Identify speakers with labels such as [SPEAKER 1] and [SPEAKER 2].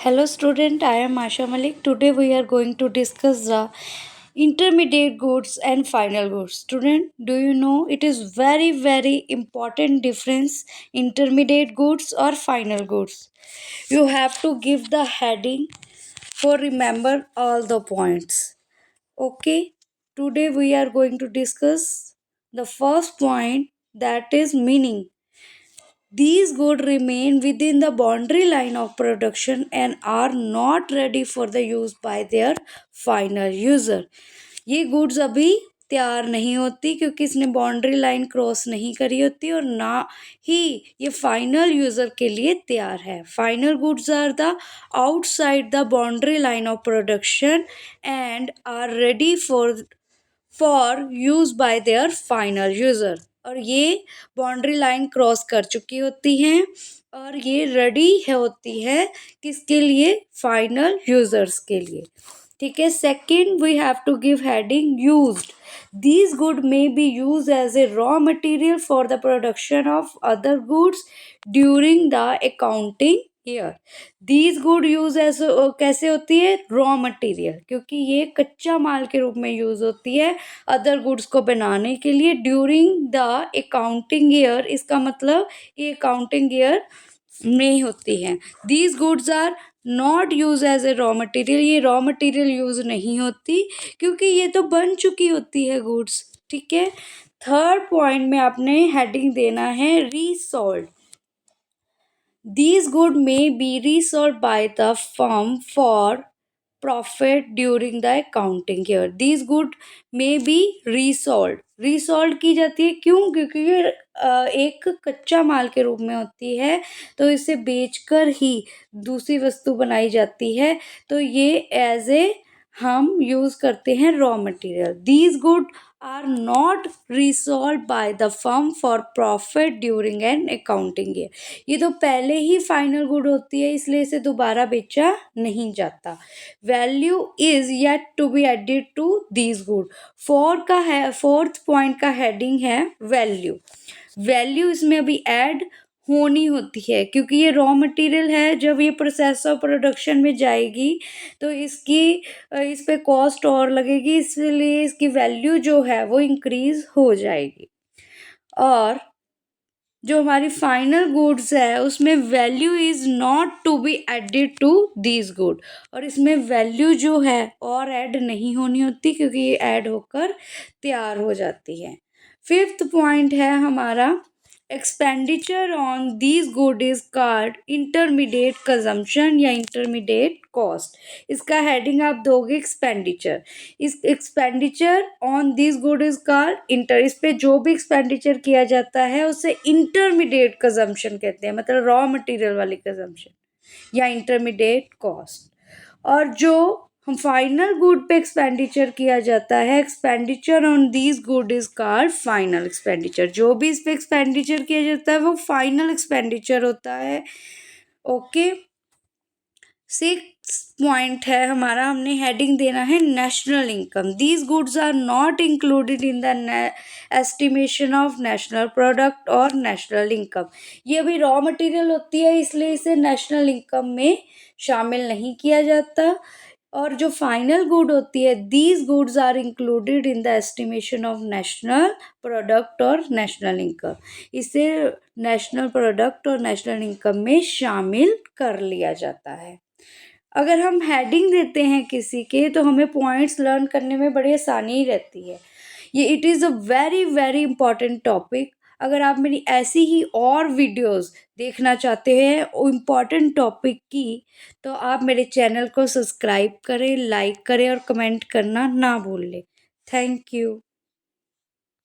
[SPEAKER 1] Hello student, I am Asha Malik. Today we are going to discuss the intermediate goods and final goods. Student, do you know it is very important difference intermediate goods or final goods. You have to give the heading for remember all the points. Okay, today we are going to discuss the first point, that is meaning. These goods remain within the boundary line of production and are not ready for the use by their final user. ये goods अभी तैयार नहीं होती क्योंकि इसने boundary line cross नहीं करी होती और ना ही ये फाइनल यूज़र के लिए तैयार है. Final goods are the outside the boundary line of production and are ready for use by their final user. और ये बाउंड्री लाइन क्रॉस कर चुकी होती हैं और ये रेडी है होती है किसके लिए, फाइनल यूजर्स के लिए. ठीक है. Second we have to give heading used. These goods may be used as a raw material for the production of other goods during the accounting year. These goods use as कैसे होती है, raw material, क्योंकि ये कच्चा माल के रूप में use होती है अदर गुड्स को बनाने के लिए ड्यूरिंग द अकाउंटिंग ईयर. इसका मतलब ये अकाउंटिंग ईयर में होती हैं. These goods are not use as a raw material. ये रॉ मटेरियल यूज नहीं होती क्योंकि ये तो बन चुकी होती है गुड्स. ठीक है. थर्ड पॉइंट में आपने हेडिंग देना है resold. These goods may be resold by the firm for profit during the accounting year. These goods may be resold. Resold की जाती है क्यों, क्योंकि ये एक कच्चा माल के रूप में होती है तो इसे बेचकर ही दूसरी वस्तु बनाई जाती है, तो ये एज ए हम यूज करते हैं raw material. These good are not resold by the firm for profit during an accounting year. ये तो पहले ही फाइनल गुड होती है इसलिए इसे दोबारा बेचा नहीं जाता. Value is yet to be added to these good. Fourth point का हेडिंग है वैल्यू. वैल्यू इसमें अभी ऐड होनी होती है क्योंकि ये रॉ मटेरियल है. जब ये प्रोसेस ऑफ प्रोडक्शन में जाएगी तो इस पे कॉस्ट और लगेगी, इसलिए इसकी वैल्यू जो है वो इंक्रीज हो जाएगी. और जो हमारी फाइनल गुड्स है उसमें value is not to be added to these good. और इसमें वैल्यू जो है और ऐड नहीं होनी होती क्योंकि ये ऐड होकर तैयार हो जाती है. फिफ्थ पॉइंट है हमारा expenditure on these good is called intermediate consumption या इंटरमीडिएट कॉस्ट. इसका हेडिंग आप दोगे एक्सपेंडिचर. इस expenditure on these good is called inter. इस पे जो भी एक्सपेंडिचर किया जाता है उसे इंटरमीडिएट कंजम्पशन कहते हैं, मतलब रॉ मटेरियल वाली कंजम्पशन या इंटरमीडिएट कॉस्ट. और जो हम फाइनल गुड पे एक्सपेंडिचर किया जाता है, expenditure on these good is called final expenditure. जो भी इस पे एक्सपेंडिचर किया जाता है वो फाइनल एक्सपेंडिचर होता है. ओके. सिक्स पॉइंट है हमारा, हमने हेडिंग देना है national income. These goods are not included in the estimation of national product और नेशनल इनकम. ये अभी रॉ मटेरियल होती है इसलिए इसे नेशनल इनकम में शामिल नहीं किया जाता. और जो फाइनल गुड होती है, these goods are included in the estimation of national product और नेशनल इनकम. इसे नेशनल प्रोडक्ट और नेशनल इनकम में शामिल कर लिया जाता है. अगर हम हेडिंग देते हैं किसी के तो हमें पॉइंट्स लर्न करने में बड़ी आसानी ही रहती है. ये it is a very important topic. अगर आप मेरी ऐसी ही और वीडियोस देखना चाहते हैं इम्पॉर्टेंट टॉपिक की, तो आप मेरे चैनल को सब्सक्राइब करें, लाइक करें और कमेंट करना ना भूलें. Thank you.